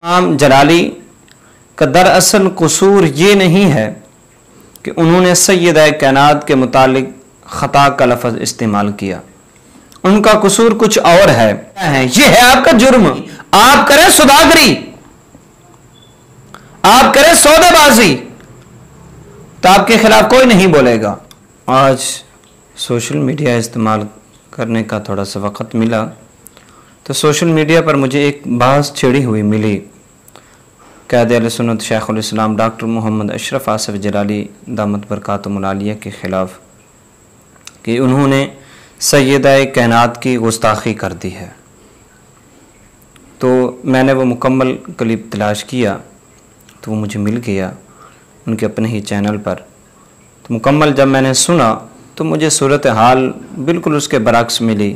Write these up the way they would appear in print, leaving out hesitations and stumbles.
इमाम जलाली का दरअसल कसूर ये नहीं है कि उन्होंने सैयदा कायनात के मुतालिक ख़ता का लफ्ज़ इस्तेमाल किया, उनका कसूर कुछ और है। ये है आपका जुर्म। आप करें सौदागरी, आप करें सौदेबाजी, तो आपके खिलाफ कोई नहीं बोलेगा। आज सोशल मीडिया इस्तेमाल करने का थोड़ा सा वक़्त मिला तो सोशल मीडिया पर मुझे एक बहस छिड़ी हुई मिली क़ायद अहले सुन्नत शेखुल इस्लाम डॉक्टर मोहम्मद अशरफ आसिफ जलाली दामत बरकातुहुल आलिया के ख़िलाफ़ कि उन्होंने सैयदा कायनात की गुस्ताखी कर दी है। तो मैंने वो मुकम्मल क्लिप तलाश किया तो वो मुझे मिल गया उनके अपने ही चैनल पर। तो मुकम्मल जब मैंने सुना तो मुझे सूरत हाल बिल्कुल उसके बरक्स मिली।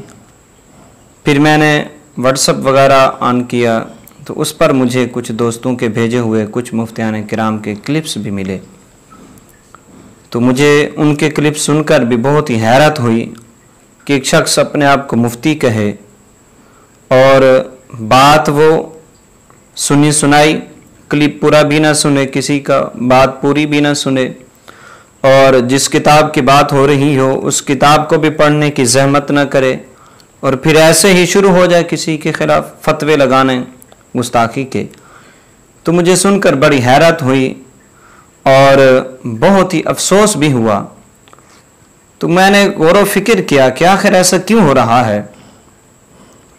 फिर मैंने व्हाट्सएप वगैरह ऑन किया तो उस पर मुझे कुछ दोस्तों के भेजे हुए कुछ मुफ्तियान किराम के क्लिप्स भी मिले। तो मुझे उनके क्लिप सुनकर भी बहुत ही हैरत हुई कि एक शख्स अपने आप को मुफ्ती कहे और बात वो सुनी सुनाई, क्लिप पूरा भी ना सुने, किसी का बात पूरी भी ना सुने, और जिस किताब की बात हो रही हो उस किताब को भी पढ़ने की जहमत न करे, और फिर ऐसे ही शुरू हो जाए किसी के खिलाफ फतवे लगाने गुस्ताखी के। तो मुझे सुनकर बड़ी हैरत हुई और बहुत ही अफसोस भी हुआ। तो मैंने गौर व फिक्र किया कि आखिर ऐसा क्यों हो रहा है।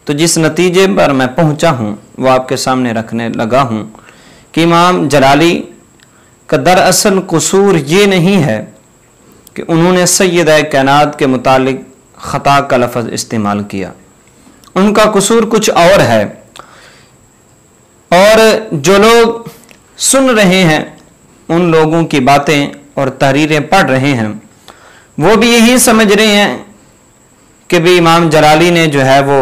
तो जिस नतीजे पर मैं पहुंचा हूं वो आपके सामने रखने लगा हूं कि इमाम जलाली का दरअसल कसूर ये नहीं है कि उन्होंने सैयदा कायनात के मुतालिक ख़ता का लफ्ज़ इस्तेमाल किया, उनका कसूर कुछ और है। और जो लोग सुन रहे हैं उन लोगों की बातें और तहरीरें पढ़ रहे हैं वो भी यही समझ रहे हैं कि भी इमाम जलाली ने जो है वो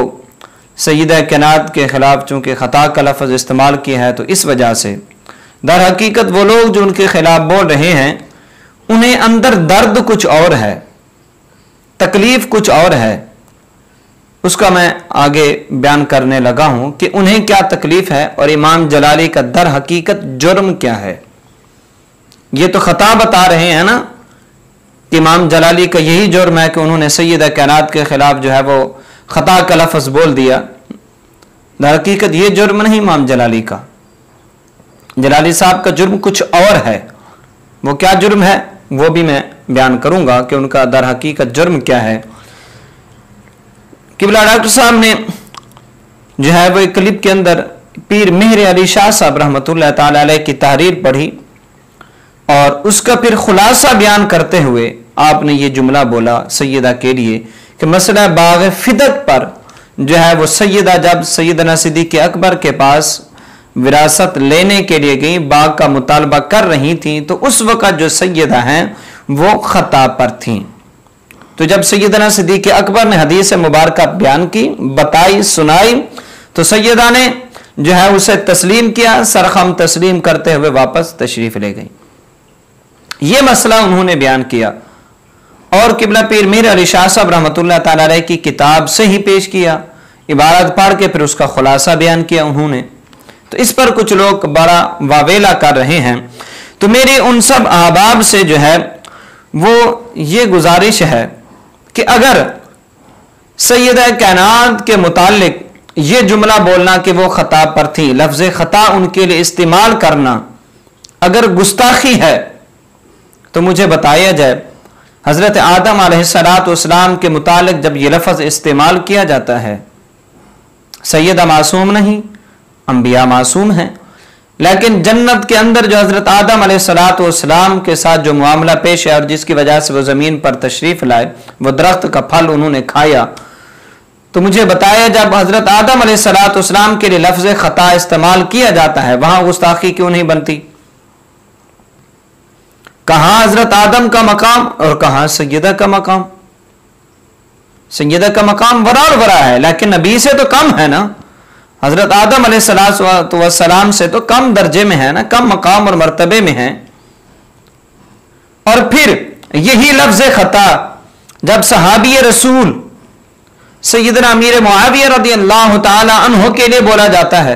सैयदा कायनात के ख़िलाफ़ चूँकि ख़ता का लफ्ज़ इस्तेमाल किया है तो इस वजह से। दर हकीकत वो लोग जो उनके ख़िलाफ़ बोल रहे हैं उन्हें अंदर दर्द कुछ और है, तकलीफ़ कुछ और है। उसका मैं आगे बयान करने लगा हूं कि उन्हें क्या तकलीफ़ है और इमाम जलाली का दर हकीकत जुर्म क्या है। ये तो ख़ता बता रहे हैं ना कि इमाम जलाली का यही जुर्म है कि उन्होंने सैयदा कायनात के ख़िलाफ़ जो है वो ख़ता का लफ्ज़ बोल दिया। दर हकीकत ये जुर्म नहीं इमाम जलाली का, जलाली साहब का जुर्म कुछ और है। वो क्या जुर्म है वो भी मैं बयान करूंगा कि उनका दर हकीकत जुर्म क्या है। किबला डॉक्टर साहब ने जो है वो एक क्लिप के अंदर पीर मेहर अली शाह साहब रहमतुल्लाह ताला अलैह की तहरीर पढ़ी और उसका फिर खुलासा बयान करते हुए आपने ये जुमला बोला सैयदा के लिए कि मसला बाग फिदक पर जो है वो सैयदा जब सैयदना सिद्दीक़ अकबर के पास विरासत लेने के लिए गई, बाग का मुतालबा कर रही थी, तो उस वक़्त जो सैयदा हैं वो ख़ता पर थीं। तो जब सैयदना सिद्दीक़ अकबर ने हदीस मुबारक बयान की, बताई, सुनाई, तो सैयदा ने जो है उसे तस्लीम किया, सरखम तस्लीम करते हुए वापस तशरीफ़ ले गई। ये मसला उन्होंने बयान किया और किबला पीर मीर अली शाह साहब रहमतुल्लाह ताला अलैह की किताब से ही पेश किया, इबारत पढ़ के फिर उसका खुलासा बयान किया उन्होंने। तो इस पर कुछ लोग बड़ा वावेला कर रहे हैं। तो मेरी उन सब अहबाब से जो है वो ये गुजारिश है कि अगर सैयदा कायनात के मुतालिक ये जुमला बोलना कि वो ख़ता पर थी, लफ्ज़ ख़ता उनके लिए इस्तेमाल करना अगर गुस्ताखी है तो मुझे बताया जाए हज़रत आदम अलैहिस्सलाम के मुतालिक जब ये लफ्ज़ इस्तेमाल किया जाता है, सैयदा मासूम नहीं, अंबिया मासूम हैं, लेकिन जन्नत के अंदर जो हज़रत आदम अलैहिस्सलाम के साथ जो मामला पेश है और जिसकी वजह से वो ज़मीन पर तशरीफ़ लाए, वो दरख्त का फल उन्होंने खाया, तो मुझे बताया जब हज़रत आदम अलैहिस्सलाम के लिए लफ्ज़ ख़ता इस्तेमाल किया जाता है वहाँ गुस्ताखी क्यों नहीं बनती? कहाँ हज़रत आदम का मकाम और कहाँ सैयदा का मकाम? सैयदा का मकाम वरा और वरा है, लेकिन नबी से तो कम है ना, हज़रत आदम अलैहिस्सलाम से तो कम दर्जे में है ना, कम मकाम और मर्तबे में है। और फिर यही लफ्ज़ ख़ता जब सहाबी रसूल सैयदना अमीर मुआविया रज़ियल्लाहु ताला अन्हु के लिए बोला जाता है